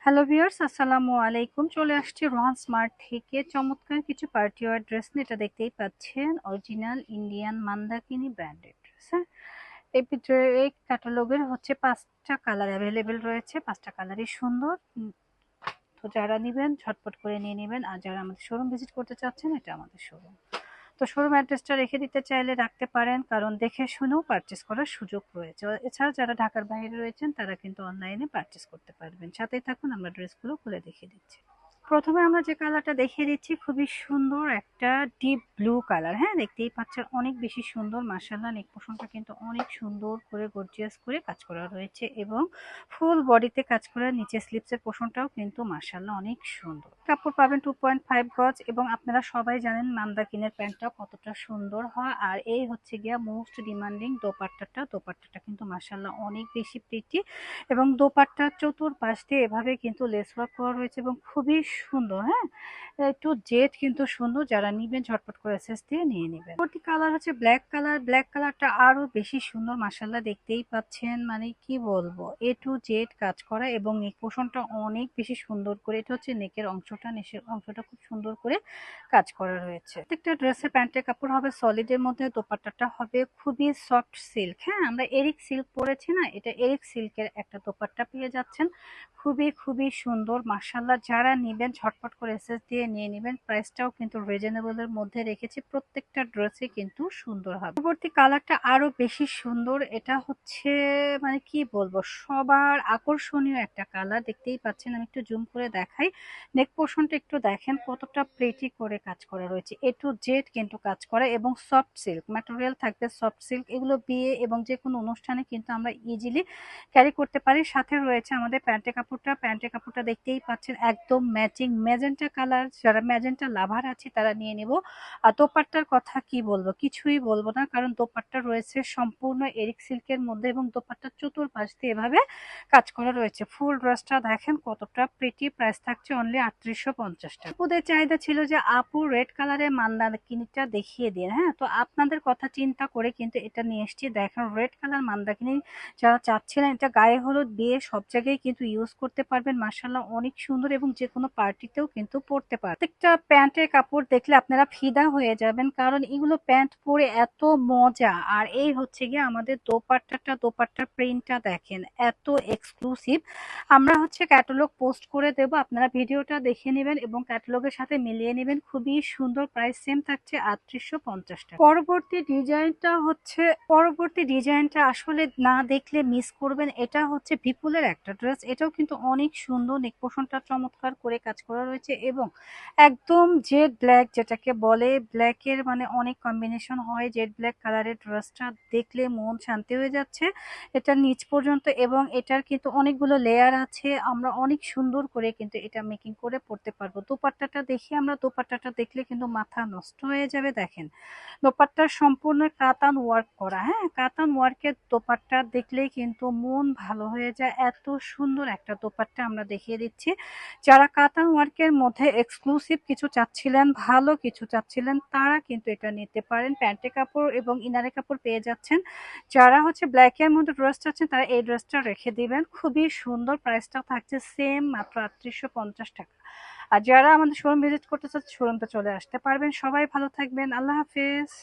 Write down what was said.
Hello viewers, আসসালামু আলাইকুম। চলে আসছি রোহান স্মার্ট থেকে চমৎকার কিছু পার্টি ওয়্যার ড্রেস নিয়ে। এটা দেখতেই পাচ্ছেন অরিজিনাল ইন্ডিয়ান মান্দাকিনি ব্র্যান্ডেড ড্রেস। হ্যাঁ, এই ভিতরে এই ক্যাটালগের হচ্ছে 5টা কালার অ্যাভেলেবেল রয়েছে। 5টা কালারই সুন্দর। তো যারা নিবেন ঝটপট করে নিয়ে নেবেন, আর যারা আমাদের শোরুম ভিজিট করতে চাচ্ছেন, এটা আমাদের শোরুম। তো শোরুম অ্যাড্রেসটা রেখে দিতে চাইলে রাখতে পারেন, কারণ দেখে শুনেও পারচেস করার সুযোগ রয়েছে। এছাড়া যারা ঢাকার বাইরে রয়েছেন তারা কিন্তু অনলাইনে পারচেস করতে পারবেন। সাথেই থাকুন, আমরা ড্রেসগুলো খুলে দেখিয়ে দিচ্ছি। প্রথমে আমরা যে কালারটা দেখিয়ে দিচ্ছি, খুবই সুন্দর একটা ডিপ ব্লু কালার। হ্যাঁ, দেখতেই পাচ্ছেন অনেক বেশি সুন্দর। মাশাআল্লাহ, নেক পোর্শনটা কিন্তু অনেক সুন্দর করে গর্জিয়াস করে কাজ করা রয়েছে এবং ফুল বডিতে কাজ করা। নিচে স্লিপসের পোর্শনটাও কিন্তু মাশাআল্লাহ অনেক সুন্দর। কাপড় পাবেন 2.5 গজ এবং আপনারা সবাই জানেন মান্দাকিনের প্যান্টটা কতটা সুন্দর হয়। আর এই হচ্ছে গিয়া মোস্ট ডিমান্ডিং দোপাট্টাটা কিন্তু মাশাআল্লাহ অনেক বেশি প্রিটি এবং দোপাট্টার চতুর্পাশ দিয়ে এভাবে কিন্তু লেস ওয়ার্ক করা রয়েছে এবং খুবই সুন্দর। হ্যাঁ, একটু জেড কিন্তু সুন্দর। যারা নিবেন ঝটপট করে এসএস দিয়ে নিয়ে নেবেন। পরবর্তী কালার হচ্ছে ব্ল্যাক কালার। ব্ল্যাক কালারটা আরো বেশি সুন্দর। মাশাআল্লাহ, দেখতেই পাচ্ছেন, মানে কি বলবো, এ টু জেড কাজ করা এবং নেক পোর্শনটা অনেক বেশি সুন্দর করে। এটা হচ্ছে নেকের অংশটা, নেকের অংশটা খুব সুন্দর করে কাজ করা রয়েছে। প্রত্যেকটা ড্রেসের প্যান্টের কাপড় হবে সলিডের মধ্যে, দোপাট্টাটা হবে খুবই সফট সিল্ক। হ্যাঁ, আমরা এরিক সিল্ক পরেছি না, এটা এরিক সিল্কের একটা দোপাট্টা পেয়ে যাচ্ছেন। খুবই খুবই সুন্দর। মাশাআল্লাহ, যারা নিবেন ঝটপট করে এসএস দিয়ে নিয়ে নেবেন। প্রাইসটাও কিন্তু রিজনেবল এর মধ্যে রেখেছি। প্রত্যেকটা ড্রেসই কিন্তু সুন্দর হবে। পরবর্তী কালারটা আরো বেশি সুন্দর। এটা হচ্ছে, মানে কি বলবো, সবার আকর্ষণীয় একটা কালার। দেখতেই পাচ্ছেন, আমি একটু জুম করে দেখাই। নেক পোর্শনটা একটু দেখেন কতটা প্রেটি করে কাজ করা রয়েছে। এ টু জেড কিন্তু কাজ করা এবং সফট সিল্ক ম্যাটেরিয়াল থাকবে। সফট সিল্ক, এগুলো বিয়ে এবং যে কোনো অনুষ্ঠানে কিন্তু আমরা ইজিলি ক্যারি করতে পারি। সাথে রয়েছে আমাদের প্যান্টের কাপড়টা দেখতেই পাচ্ছেন একদম ম্যাচিং ম্যাজেন্টা কালার। যারা ম্যাজেন্টা লাভার আছে তারা নিয়ে নেব। আর দোপাট্টার কথা কি বলবো, কিছুই বলবো না, কারণ দোপাট্টা রয়েছে সম্পূর্ণ এরিক সিল্কের মধ্যে এবং দোপাট্টার চতুর্পাশ দিয়ে এভাবে কাজ করা রয়েছে। ফুল ড্রেসটা দেখেন কতটা প্রিটি। প্রাইস থাকছে অনলি 3850 টাকা। আপুদের চাহিদা ছিল যে আপু রেড কালারের মান্দাকিনিটা দেখিয়ে দিন। হ্যাঁ, তো আপনাদের কথা চিন্তা করে কিন্তু এটা নিয়ে এসেছি। দেখেন, রেড কালার মান্দাকিনি যারা চাচ্ছিলেন, এটা গায়ে হলুদ বিয়ে সব জায়গায় কিন্তু ইউজ করতে পারবেন। মাশাআল্লাহ অনেক সুন্দর এবং যে কোনো পার্টিতেও কিন্তু পরতে পারবেন। প্রত্যেকটা প্যান্টের কাপড় দেখলে আপনারা ফিদা হয়ে যাবেন, কারণ এগুলো প্যান্ট পরে এত মজা। আর এই হচ্ছে গিয়ে আমাদের দোপাট্টার প্রিন্টটা দেখেন এত এক্সক্লুসিভ। আমরা হচ্ছে ক্যাটালগ পোস্ট করে দেব, আপনারা ভিডিওটা দেখে নেবেন এবং ক্যাটালগের সাথে মিলিয়ে নেবেন। খুবই সুন্দর। প্রাইস সেম থাকছে 3850 টাকা। পরবর্তী ডিজাইনটা আসলে না দেখলে মিস করবেন। এটা হচ্ছে বিপুলের একটা ড্রেস। এটাও কিন্তু অনেক সুন্দর। নেক পোর্শনটা চমৎকার করে কাজ করা রয়েছে এবং একদম জেড ব্ল্যাক, যেটাকে বলে ব্ল্যাকের মানে অনেক কম্বিনেশন হয়। জেড ব্ল্যাক কালারের ড্রেসটা দেখলে মন শান্তি হয়ে যাচ্ছে। এটা নিচ পর্যন্ত এবং এটার কিন্তু অনেকগুলো লেয়ার আছে। আমরা অনেক সুন্দর করে কিন্তু এটা মেকিং করে পড়তে পারবো। দোপাট্টাটা দেখলে কিন্তু মাথা নষ্ট হয়ে যাবে। দেখেন, দোপাট্টার সম্পূর্ণ কাতান ওয়ার্ক করা। হ্যাঁ, কাতান ওয়ার্কের দোপাট্টা দেখলেই কিন্তু মন ভালো হয়ে যায়। এত সুন্দর একটা দোপাট্টা আমরা দেখিয়ে দিচ্ছি। যারা কাতান ওয়ার্কের মধ্যে এক্সক্লুসিভ কিছু চাচ্ছিলেন, ভালো কিছু চাচ্ছিলেন, তারা কিন্তু এটা নিতে পারেন। প্যান্টের কাপড় এবং ইনারের কাপড় পেয়ে যাচ্ছেন। যারা হচ্ছে ব্ল্যাকের মধ্যে ড্রেস চাচ্ছেন তারা এই ড্রেসটা রেখে দিবেন। খুবই সুন্দর। প্রাইসটা থাকছে সেম, মাত্র 3850 টাকা। আর যারা আমাদের শোরুম ভিজিট করতে চাচ্ছে, শোরুমটা চলে আসতে পারবেন। সবাই ভালো থাকবেন। আল্লাহ হাফেজ।